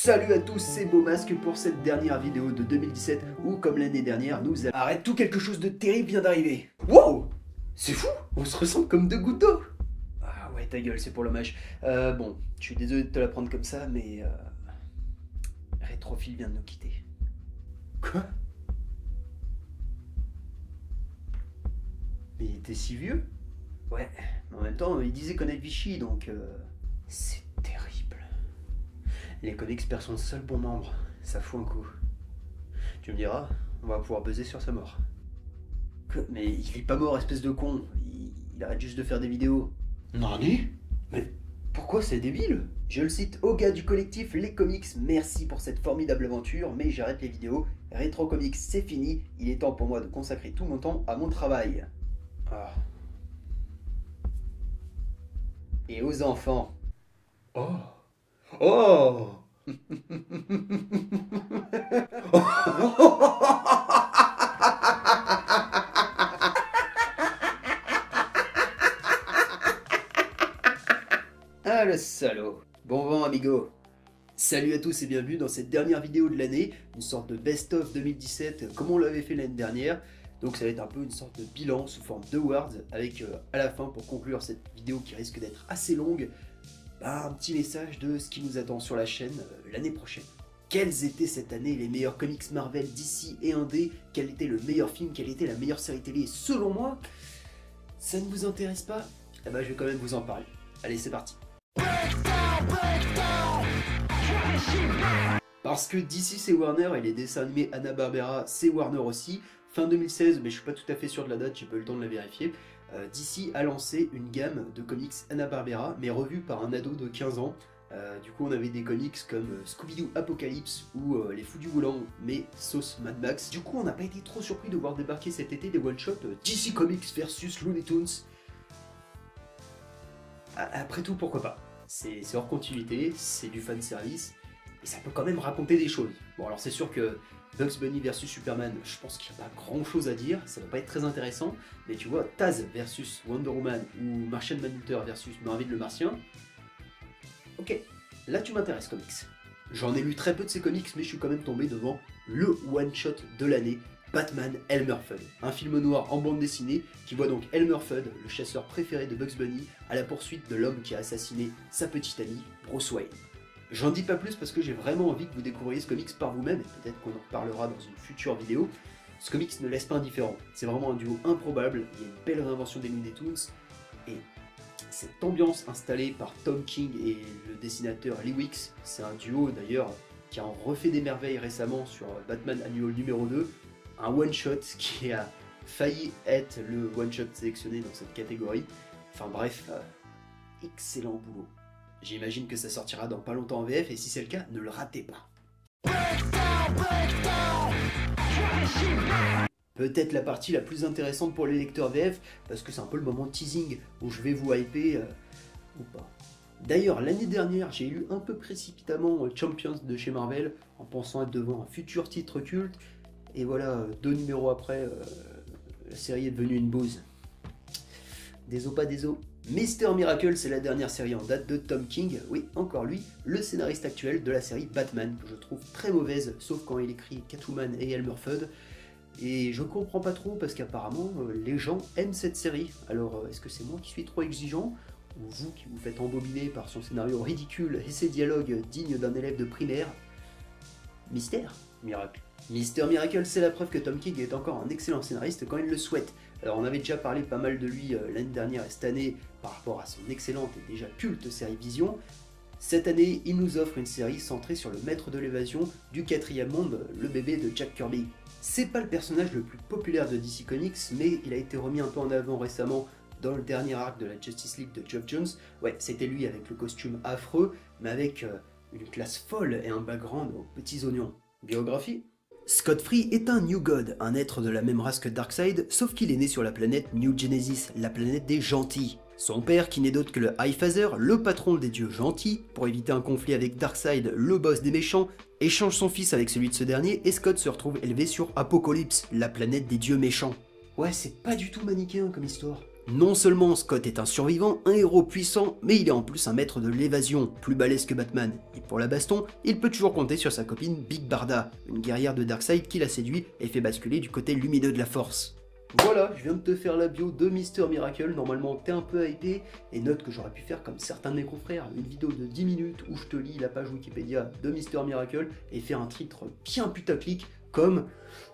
Salut à tous, c'est Beaumasque pour cette dernière vidéo de 2017 où, comme l'année dernière, nous allons... Arrête tout, quelque chose de terrible vient d'arriver. Wow, c'est fou, on se ressemble comme deux gouttes d'eau. Ah ouais, ta gueule, c'est pour l'hommage. Bon, je suis désolé de te la prendre comme ça, mais... Rétrophile vient de nous quitter. Quoi? Mais il était si vieux? Ouais, mais en même temps, il disait connaître Vichy, donc... C'est terrible. Les comics perdent son seul bon membre, ça fout un coup. Tu me diras, on va pouvoir buzzer sur sa mort. Mais il est pas mort, espèce de con. Il arrête juste de faire des vidéos. Nani? Mais pourquoi c'est débile? Je le cite au gars du collectif Les Comics, merci pour cette formidable aventure, mais j'arrête les vidéos. Rétro Comics, c'est fini. Il est temps pour moi de consacrer tout mon temps à mon travail. Ah. Et aux enfants. Oh. Oh. Ah le salaud. Bon vent amigo. Salut à tous et bienvenue dans cette dernière vidéo de l'année, une sorte de best-of 2017 comme on l'avait fait l'année dernière. Donc ça va être un peu une sorte de bilan sous forme d'awards avec à la fin, pour conclure cette vidéo qui risque d'être assez longue, un petit message de ce qui nous attend sur la chaîne l'année prochaine. Quels étaient cette année les meilleurs comics Marvel, DC et Indé? Quel était le meilleur film? Quelle était la meilleure série télé? Selon moi, ça ne vous intéresse pas? Eh ben je vais quand même vous en parler. Allez, c'est parti. Parce que DC c'est Warner et les dessins animés Hanna-Barbera c'est Warner aussi. Fin 2016, mais je suis pas tout à fait sûr de la date, j'ai pas eu le temps de la vérifier. DC a lancé une gamme de comics Hanna-Barbera, mais revue par un ado de 15 ans. Du coup, on avait des comics comme Scooby-Doo Apocalypse ou Les Fous du Volant, mais sauce Mad Max. Du coup, on n'a pas été trop surpris de voir débarquer cet été des one-shots DC Comics versus Looney Tunes. Après tout, pourquoi pas? C'est hors continuité, c'est du fanservice, et ça peut quand même raconter des choses. Bon, alors c'est sûr que Bugs Bunny versus Superman, je pense qu'il n'y a pas grand chose à dire, ça va pas être très intéressant, mais tu vois, Taz versus Wonder Woman ou Martian Manhunter versus Marvin le Martien, ok, là tu m'intéresses comics. J'en ai lu très peu de ces comics, mais je suis quand même tombé devant le one-shot de l'année, Batman Elmer Fudd, un film noir en bande dessinée qui voit donc Elmer Fudd, le chasseur préféré de Bugs Bunny, à la poursuite de l'homme qui a assassiné sa petite amie, Bruce Wayne. J'en dis pas plus parce que j'ai vraiment envie que vous découvriez ce comics par vous-même, et peut-être qu'on en reparlera dans une future vidéo. Ce comics ne laisse pas indifférent, c'est vraiment un duo improbable, il y a une belle réinvention des Looney Tunes, et cette ambiance installée par Tom King et le dessinateur Lee Weeks, c'est un duo d'ailleurs qui a refait des merveilles récemment sur Batman Annual numéro 2, un one-shot qui a failli être le one-shot sélectionné dans cette catégorie. Enfin bref, excellent boulot. J'imagine que ça sortira dans pas longtemps en VF, et si c'est le cas, ne le ratez pas. Peut-être la partie la plus intéressante pour les lecteurs VF, parce que c'est un peu le moment teasing où je vais vous hyper ou pas. D'ailleurs, l'année dernière, j'ai lu un peu précipitamment Champions de chez Marvel, en pensant être devant un futur titre culte, et voilà, 2 numéros après, la série est devenue une bouse. Désolé pas désolé. Mr. Miracle, c'est la dernière série en date de Tom King, oui, encore lui, le scénariste actuel de la série Batman, que je trouve très mauvaise, sauf quand il écrit Catwoman et Elmer Fudd. Et je comprends pas trop, parce qu'apparemment, les gens aiment cette série. Alors, est-ce que c'est moi qui suis trop exigeant, ou vous qui vous faites embobiner par son scénario ridicule et ses dialogues dignes d'un élève de primaire? Mystère Miracle. Mr. Miracle, c'est la preuve que Tom King est encore un excellent scénariste quand il le souhaite. Alors on avait déjà parlé pas mal de lui l'année dernière et cette année par rapport à son excellente et déjà culte série Vision. Cette année, il nous offre une série centrée sur le maître de l'évasion du 4e monde, le bébé de Jack Kirby. C'est pas le personnage le plus populaire de DC Comics, mais il a été remis un peu en avant récemment dans le dernier arc de la Justice League de Geoff Johns. Ouais, c'était lui avec le costume affreux, mais avec une classe folle et un background aux petits oignons. Biographie? Scott Free est un New God, un être de la même race que Darkseid, sauf qu'il est né sur la planète New Genesis, la planète des gentils. Son père, qui n'est d'autre que le Highfather, le patron des dieux gentils, pour éviter un conflit avec Darkseid, le boss des méchants, échange son fils avec celui de ce dernier, et Scott se retrouve élevé sur Apocalypse, la planète des dieux méchants. Ouais, c'est pas du tout manichéen comme histoire. Non seulement Scott est un survivant, un héros puissant, mais il est en plus un maître de l'évasion, plus balèze que Batman. Et pour la baston, il peut toujours compter sur sa copine Big Barda, une guerrière de Darkseid qui l'a séduit et fait basculer du côté lumineux de la force. Voilà, je viens de te faire la bio de Mister Miracle, normalement t'es un peu hypé, et note que j'aurais pu faire comme certains de mes confrères, une vidéo de 10 minutes où je te lis la page Wikipédia de Mister Miracle et faire un titre bien putaclic comme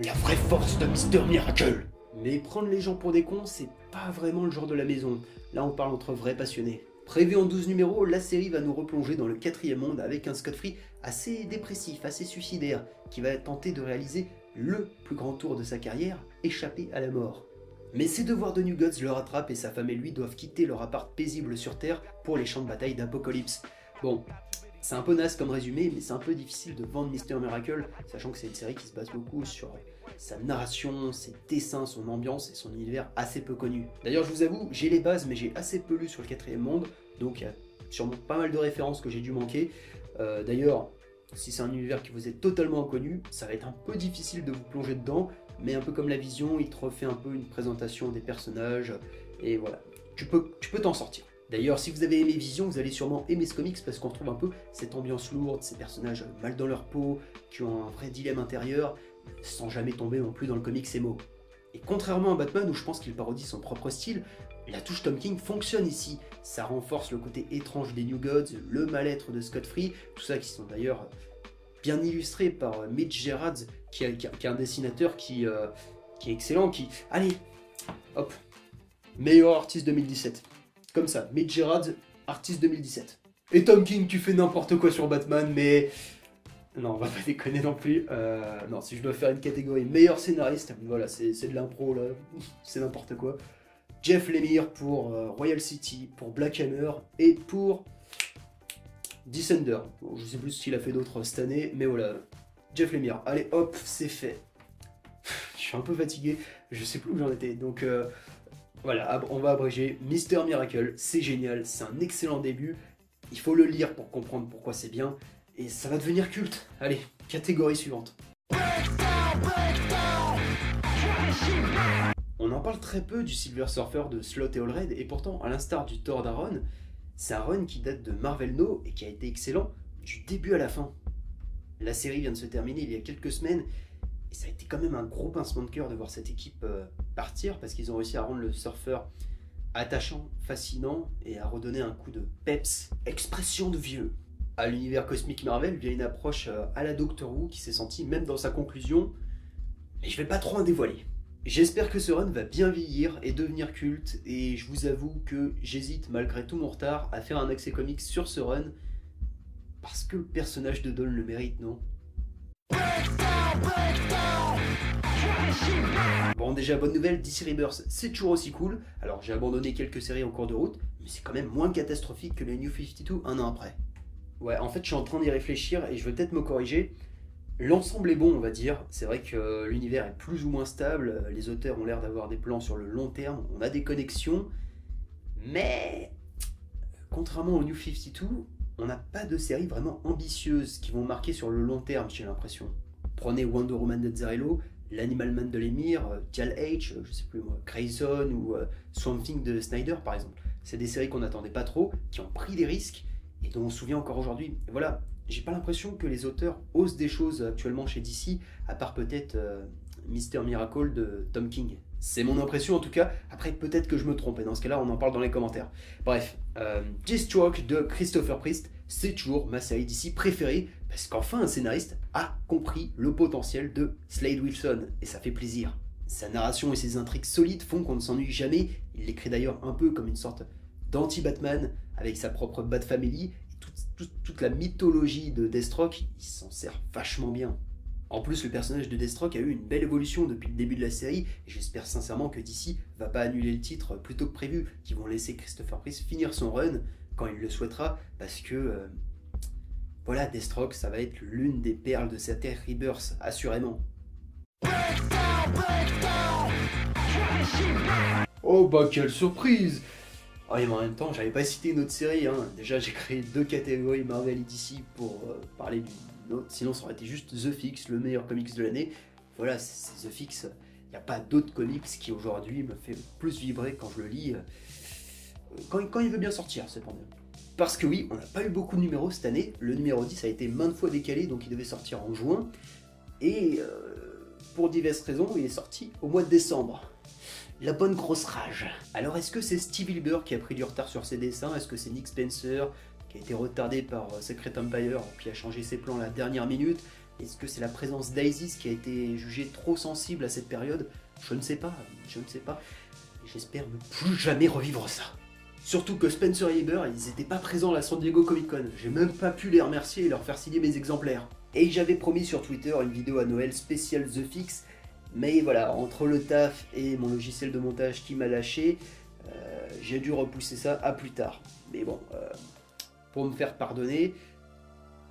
La vraie force de Mister Miracle. Mais prendre les gens pour des cons, c'est pas vraiment le genre de la maison, là on parle entre vrais passionnés. Prévu en 12 numéros, la série va nous replonger dans le 4e monde avec un Scott Free assez dépressif, assez suicidaire, qui va tenter de réaliser le plus grand tour de sa carrière, échapper à la mort. Mais ses devoirs de New Gods le rattrapent et sa femme et lui doivent quitter leur appart paisible sur Terre pour les champs de bataille d'Apocalypse. Bon, c'est un peu naze comme résumé, mais c'est un peu difficile de vendre Mister Miracle, sachant que c'est une série qui se base beaucoup sur sa narration, ses dessins, son ambiance et son univers assez peu connu. D'ailleurs, je vous avoue, j'ai les bases, mais j'ai assez peu lu sur le 4e monde, donc il y a sûrement pas mal de références que j'ai dû manquer. D'ailleurs, si c'est un univers qui vous est totalement inconnu, ça va être un peu difficile de vous plonger dedans, mais un peu comme La Vision, il te refait un peu une présentation des personnages, et voilà, tu peux t'en sortir. D'ailleurs, si vous avez aimé Vision, vous allez sûrement aimer ce comics parce qu'on retrouve un peu cette ambiance lourde, ces personnages mal dans leur peau, qui ont un vrai dilemme intérieur, sans jamais tomber non plus dans le comics émo. Et contrairement à Batman, où je pense qu'il parodie son propre style, la touche Tom King fonctionne ici. Ça renforce le côté étrange des New Gods, le mal-être de Scott Free, tout ça qui sont d'ailleurs bien illustrés par Mitch Gerads, qui est un dessinateur qui est excellent, Allez, hop, meilleur artiste 2017. Comme ça, Mitch Gerads, artiste 2017. Et Tom King, tu fais n'importe quoi sur Batman, mais... Non, on va pas déconner non plus. Non, si je dois faire une catégorie meilleur scénariste, voilà, c'est de l'impro là, c'est n'importe quoi. Jeff Lemire pour Royal City, pour Black Hammer et pour Descender. Bon, je sais plus ce qu'il a fait d'autre cette année, mais voilà. Jeff Lemire, allez hop, c'est fait. Je suis un peu fatigué, je sais plus où j'en étais, donc voilà, on va abréger. Mister Miracle, c'est génial, c'est un excellent début. Il faut le lire pour comprendre pourquoi c'est bien. Et ça va devenir culte. Allez, catégorie suivante. On en parle très peu du Silver Surfer de Slott et Allred, et pourtant, à l'instar du Thor d'Aaron, c'est un run qui date de Marvel No et qui a été excellent du début à la fin. La série vient de se terminer il y a quelques semaines, et ça a été quand même un gros pincement de cœur de voir cette équipe partir, parce qu'ils ont réussi à rendre le Surfer attachant, fascinant, et à redonner un coup de peps, expression de vieux, à l'univers cosmique Marvel via une approche à la Doctor Who qui s'est sentie même dans sa conclusion, mais je vais pas trop en dévoiler. J'espère que ce run va bien vieillir et devenir culte, et je vous avoue que j'hésite malgré tout mon retard à faire un accès comics sur ce run, parce que le personnage de Dawn le mérite, non? Bon, déjà, bonne nouvelle, DC Rebirth, c'est toujours aussi cool. Alors, j'ai abandonné quelques séries en cours de route, mais c'est quand même moins catastrophique que le New 52 un an après. Ouais, en fait, je suis en train d'y réfléchir et je vais peut-être me corriger. L'ensemble est bon, on va dire. C'est vrai que l'univers est plus ou moins stable. Les auteurs ont l'air d'avoir des plans sur le long terme. On a des connexions. Mais, contrairement au New 52, on n'a pas de séries vraiment ambitieuses qui vont marquer sur le long terme, j'ai l'impression. Prenez Wonder Woman de Zarello, l'Animal Man de Lemire, Dial H, je sais plus moi, Grayson ou Swamp Thing de Snyder par exemple. C'est des séries qu'on n'attendait pas trop, qui ont pris des risques et dont on se souvient encore aujourd'hui. Et voilà, j'ai pas l'impression que les auteurs osent des choses actuellement chez DC, à part peut-être Mister Miracle de Tom King. C'est mon impression en tout cas, après peut-être que je me trompe, et dans ce cas-là on en parle dans les commentaires. Bref, Deathstroke de Christopher Priest, c'est toujours ma série DC préférée, parce qu'enfin un scénariste a compris le potentiel de Slade Wilson, et ça fait plaisir. Sa narration et ses intrigues solides font qu'on ne s'ennuie jamais, il l'écrit d'ailleurs un peu comme une sorte d'anti-Batman, avec sa propre Bat Family, et toute la mythologie de Deathstroke, il s'en sert vachement bien. En plus, le personnage de Deathstroke a eu une belle évolution depuis le début de la série, et j'espère sincèrement que DC va pas annuler le titre plus tôt que prévu, qu'ils vont laisser Christopher Priest finir son run quand il le souhaitera, parce que voilà, Deathstroke, ça va être l'une des perles de cette ère Rebirth, assurément. Oh bah quelle surprise! Oh, mais en même temps, j'avais pas cité une autre série, hein. Déjà j'ai créé 2 catégories Marvel et DC pour parler d'une autre, sinon ça aurait été juste The Fix, le meilleur comics de l'année. Voilà, c'est The Fix, Il n'y a pas d'autres comics qui aujourd'hui me fait plus vibrer quand je le lis, quand il veut bien sortir, cependant. Parce que oui, on n'a pas eu beaucoup de numéros cette année, le numéro 10 a été maintes fois décalé, donc il devait sortir en juin, et pour diverses raisons, il est sorti au mois de décembre. La bonne grosse rage. Alors est-ce que c'est Steve Hilber qui a pris du retard sur ses dessins? Est-ce que c'est Nick Spencer qui a été retardé par Secret Empire puis a changé ses plans à la dernière minute? Est-ce que c'est la présence d'Isis qui a été jugée trop sensible à cette période? Je ne sais pas, je ne sais pas. J'espère ne plus jamais revivre ça. Surtout que Spencer et Hilber, ils n'étaient pas présents à la San Diego Comic Con. J'ai même pas pu les remercier et leur faire signer mes exemplaires. Et j'avais promis sur Twitter une vidéo à Noël spéciale The Fix. Mais voilà, entre le taf et mon logiciel de montage qui m'a lâché, j'ai dû repousser ça à plus tard. Mais bon, pour me faire pardonner,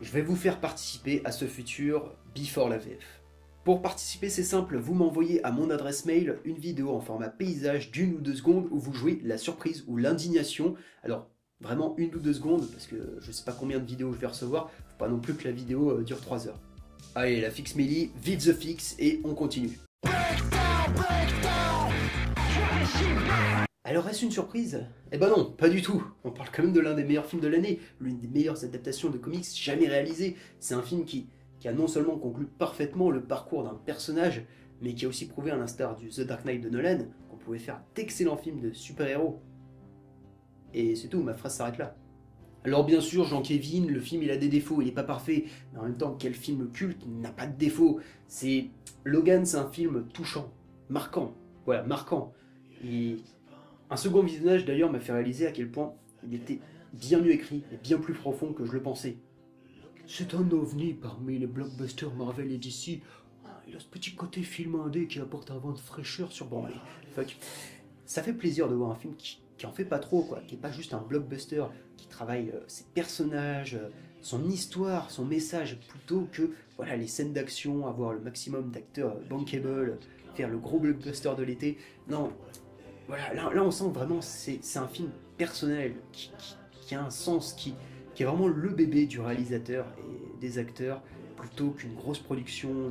je vais vous faire participer à ce futur Before la VF. Pour participer, c'est simple, vous m'envoyez à mon adresse mail une vidéo en format paysage d'1 ou 2 secondes où vous jouez la surprise ou l'indignation. Alors, vraiment 1 ou 2 secondes, parce que je sais pas combien de vidéos je vais recevoir, faut pas non plus que la vidéo dure 3 heures. Allez, la Fix Mélie, vive The Fix et on continue. Alors est-ce une surprise? Eh ben non, pas du tout. On parle quand même de l'un des meilleurs films de l'année, l'une des meilleures adaptations de comics jamais réalisées. C'est un film qui a non seulement conclu parfaitement le parcours d'un personnage, mais qui a aussi prouvé, à l'instar du The Dark Knight de Nolan, qu'on pouvait faire d'excellents films de super-héros. Et c'est tout, ma phrase s'arrête là. Alors bien sûr, Jean-Kévin, le film il a des défauts, il n'est pas parfait, mais en même temps, quel film culte n'a pas de défauts? Logan, c'est un film touchant, marquant, voilà, marquant. Et un second visionnage d'ailleurs m'a fait réaliser à quel point il était bien mieux écrit et bien plus profond que je le pensais. C'est un ovni parmi les blockbusters Marvel et DC. Il a ce petit côté film indé qui apporte un vent de fraîcheur sur... Bon allez, fuck. Ça fait plaisir de voir un film qui en fait pas trop, quoi, qui est pas juste un blockbuster, qui travaille ses personnages, son histoire, son message, plutôt que voilà, les scènes d'action, avoir le maximum d'acteurs bankable, faire le gros blockbuster de l'été. Non, voilà, là on sent vraiment c'est un film personnel, qui a un sens, qui est vraiment le bébé du réalisateur et des acteurs, plutôt qu'une grosse production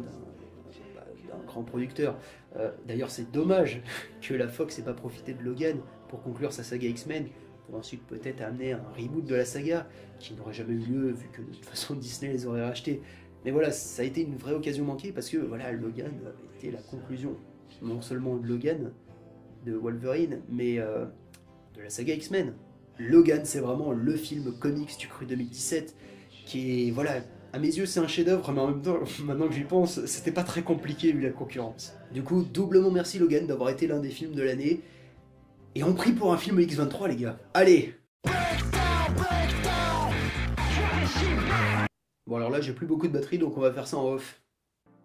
d'un grand producteur. D'ailleurs c'est dommage que la Fox n'ait pas profité de Logan pour conclure sa saga X-Men, pour ensuite peut-être amener un reboot de la saga, qui n'aurait jamais eu lieu vu que de toute façon Disney les aurait rachetés. Mais voilà, ça a été une vraie occasion manquée parce que voilà, Logan était la conclusion, non seulement de Logan, de Wolverine, mais de la saga X-Men. Logan, c'est vraiment le film comics du cru 2017, qui est, voilà, à mes yeux c'est un chef-d'œuvre, mais en même temps, maintenant que j'y pense, c'était pas très compliqué vu la concurrence. Du coup, doublement merci Logan d'avoir été l'un des films de l'année. Et on prie pour un film X23 les gars. Allez! Bon alors là j'ai plus beaucoup de batterie donc on va faire ça en off.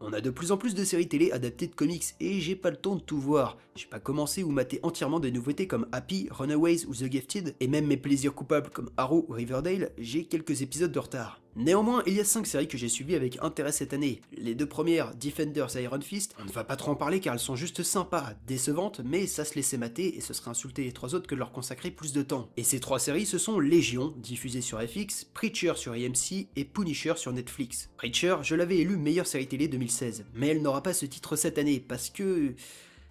On a de plus en plus de séries télé adaptées de comics et j'ai pas le temps de tout voir. J'ai pas commencé ou maté entièrement des nouveautés comme Happy, Runaways ou The Gifted, et même mes plaisirs coupables comme Arrow ou Riverdale, j'ai quelques épisodes de retard. Néanmoins, il y a 5 séries que j'ai suivies avec intérêt cette année. Les 2 premières, Defenders et Iron Fist, on ne va pas trop en parler car elles sont juste sympas, décevantes, mais ça se laissait mater et ce serait insulter les 3 autres que de leur consacrer plus de temps. Et ces 3 séries, ce sont Légion, diffusée sur FX, Preacher sur AMC et Punisher sur Netflix. Preacher, je l'avais élu meilleure série télé 2016, mais elle n'aura pas ce titre cette année parce que...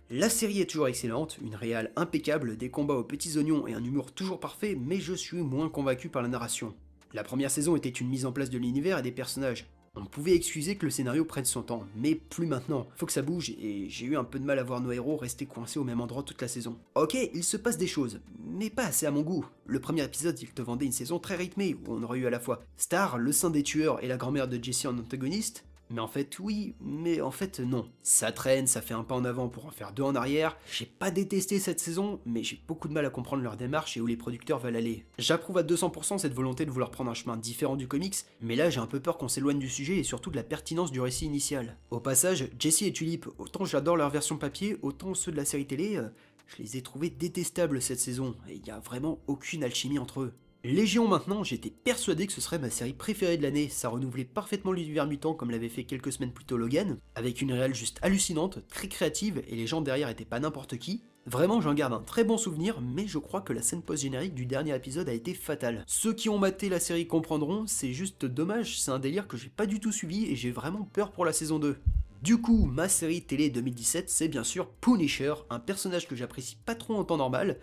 La série est toujours excellente, une réal impeccable, des combats aux petits oignons et un humour toujours parfait, mais je suis moins convaincu par la narration. La première saison était une mise en place de l'univers et des personnages. On pouvait excuser que le scénario prenne son temps, mais plus maintenant. Faut que ça bouge, et j'ai eu un peu de mal à voir nos héros rester coincés au même endroit toute la saison. Ok, il se passe des choses, mais pas assez à mon goût. Le premier épisode, il te vendait une saison très rythmée, où on aurait eu à la fois Star, le saint des tueurs et la grand-mère de Jesse en antagoniste. Mais en fait oui, mais en fait non. Ça traîne, ça fait un pas en avant pour en faire 2 en arrière. J'ai pas détesté cette saison, mais j'ai beaucoup de mal à comprendre leur démarche et où les producteurs veulent aller. J'approuve à 200% cette volonté de vouloir prendre un chemin différent du comics, mais là j'ai un peu peur qu'on s'éloigne du sujet et surtout de la pertinence du récit initial. Au passage, Jesse et Tulip, autant j'adore leur version papier, autant ceux de la série télé, je les ai trouvés détestables cette saison, et il y a vraiment aucune alchimie entre eux. Légion maintenant, j'étais persuadé que ce serait ma série préférée de l'année, ça renouvelait parfaitement l'univers mutant comme l'avait fait quelques semaines plus tôt Logan, avec une réale juste hallucinante, très créative, et les gens derrière étaient pas n'importe qui. Vraiment j'en garde un très bon souvenir, mais je crois que la scène post-générique du dernier épisode a été fatale. Ceux qui ont maté la série comprendront, c'est juste dommage, c'est un délire que j'ai pas du tout suivi et j'ai vraiment peur pour la saison 2. Du coup, ma série télé 2017, c'est bien sûr Punisher, un personnage que j'apprécie pas trop en temps normal,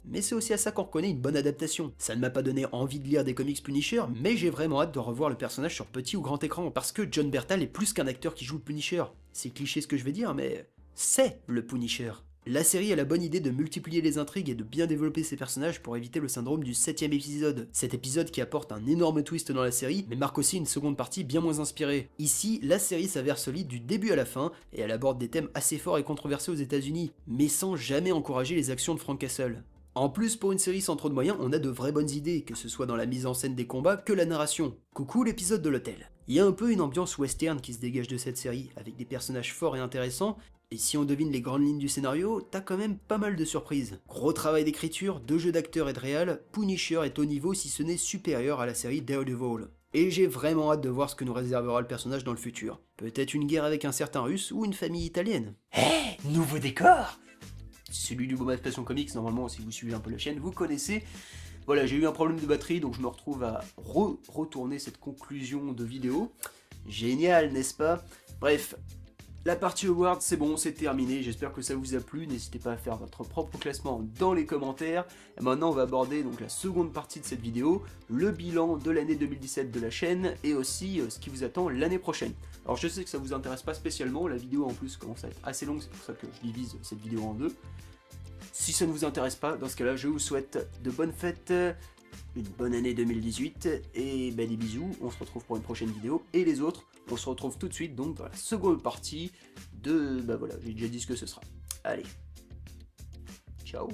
mais c'est aussi à ça qu'on reconnaît une bonne adaptation. Ça ne m'a pas donné envie de lire des comics Punisher, mais j'ai vraiment hâte de revoir le personnage sur petit ou grand écran, parce que John Bertal est plus qu'un acteur qui joue le Punisher. C'est cliché ce que je vais dire, mais c'est le Punisher. La série a la bonne idée de multiplier les intrigues et de bien développer ses personnages pour éviter le syndrome du 7ème épisode. Cet épisode qui apporte un énorme twist dans la série, mais marque aussi une seconde partie bien moins inspirée. Ici, la série s'avère solide du début à la fin, et elle aborde des thèmes assez forts et controversés aux États-Unis, mais sans jamais encourager les actions de Frank Castle. En plus, pour une série sans trop de moyens, on a de vraies bonnes idées, que ce soit dans la mise en scène des combats que la narration. Coucou l'épisode de l'hôtel. Il y a un peu une ambiance western qui se dégage de cette série, avec des personnages forts et intéressants, et si on devine les grandes lignes du scénario, t'as quand même pas mal de surprises. Gros travail d'écriture, de jeu d'acteurs et de réal, Punisher est au niveau si ce n'est supérieur à la série Daredevil. Et j'ai vraiment hâte de voir ce que nous réservera le personnage dans le futur. Peut-être une guerre avec un certain russe ou une famille italienne. Hé, nouveau décor! Celui du Boba Passion Comics, normalement si vous suivez un peu la chaîne, vous connaissez. Voilà, j'ai eu un problème de batterie, donc je me retrouve à retourner cette conclusion de vidéo. Génial, n'est-ce pas? Bref, la partie Awards, c'est bon, c'est terminé, j'espère que ça vous a plu, n'hésitez pas à faire votre propre classement dans les commentaires. Et maintenant on va aborder donc la seconde partie de cette vidéo, le bilan de l'année 2017 de la chaîne, et aussi ce qui vous attend l'année prochaine. Alors je sais que ça vous intéresse pas spécialement, la vidéo en plus commence à être assez longue, c'est pour ça que je divise cette vidéo en deux. Si ça ne vous intéresse pas, dans ce cas-là, je vous souhaite de bonnes fêtes, une bonne année 2018, et des bisous, on se retrouve pour une prochaine vidéo, et les autres, on se retrouve tout de suite donc dans la seconde partie de... voilà, j'ai déjà dit ce que ce sera. Allez, ciao.